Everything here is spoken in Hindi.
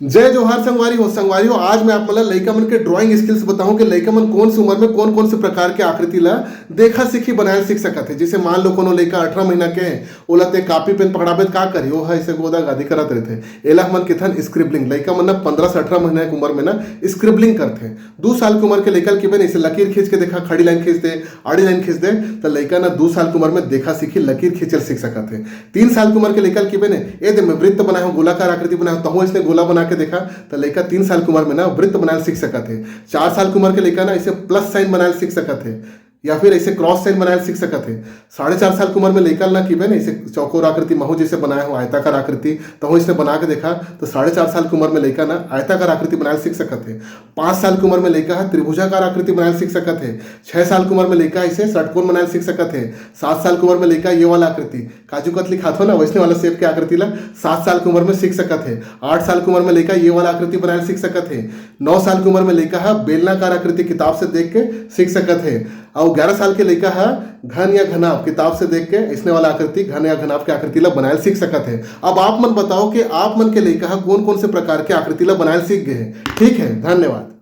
जय जोहार संगवारी हो। आज मैं आप मतलब लइका मन के ड्राइंग स्किल्स बताऊं कि लइका मन कौन सी उम्र में कौन कौन से प्रकार के आकृति ला देखा सीखी बनाए सीख सकत है। जैसे मान लो कोनो लइका 18 महीना के है, ओला ते कापी पेन पकड़ाबे का करी ओ है ऐसे गोदा गादी करत रहते। एला मन किथन स्क्रिबलिंग लइका मन ना 15 से 18 महीना की उम्र में ना स्क्रिबलिंग करते। 2 साल की उम्र के लइका के बन ऐसे लकीर खींच के देखा, खड़ी लाइन खींच दे, आड़ी लाइन खींच दे, तो लइका ना 2 साल की उम्र में देखा सीखी लकीर खींचल सीख सकत है। 3 साल की उम्र के लइका के बने ए दे मैं वृत्त बनाया हूं, गोलाकार आकृति बनाया हूं, तो इसने गोला बना के देखा तो लइका 3 साल की उम्र में ना वृत्त बनाना सीख सकत है। 4 साल की उम्र के लइका ना ऐसे प्लस साइन बनाना सीख सकत है या फिर ऐसे क्रॉस साइन बनाना सीख सकत है। 4.5 साल की उम्र में लइका ना की बे ऐसे चौकोर आकृति महू जैसे बनाया हो आयताकार आकृति, तो इसने बना के देखा तो 4.5 साल की उम्र में लइका ना आयताकार आकृति बनाना सीख सकत है। 5 साल की उम्र में लइका है त्रिभुजाकार आकृति बनाना सीख सकत है। 6 साल की उम्र में लइका ऐसे षटकोण बनाना सीख सकत है। 7 साल की उम्र में लइका ये वाला आकृति काजू कतली खात हो ना वैसने वाला शेप के आकृति ला 7 साल की उम्र में सीख सकत है। 8 साल की उम्र में लइका ये वाला आकृति बनाना सीख सकत है। 9 साल की उम्र में लइका है बेलनाकार आकृति किताब से देख के सीख सकत है। और 11 साल के लइका है घन या घनाभ किताब से देख के इसने वाला आकृति घन या घनाभ के आकृति ला बनाए सीख सकत है। अब आप मन बताओ कि आप मन के लइका कौन कौन से प्रकार के आकृति ला बनाए सीख गए हैं। ठीक है, धन्यवाद।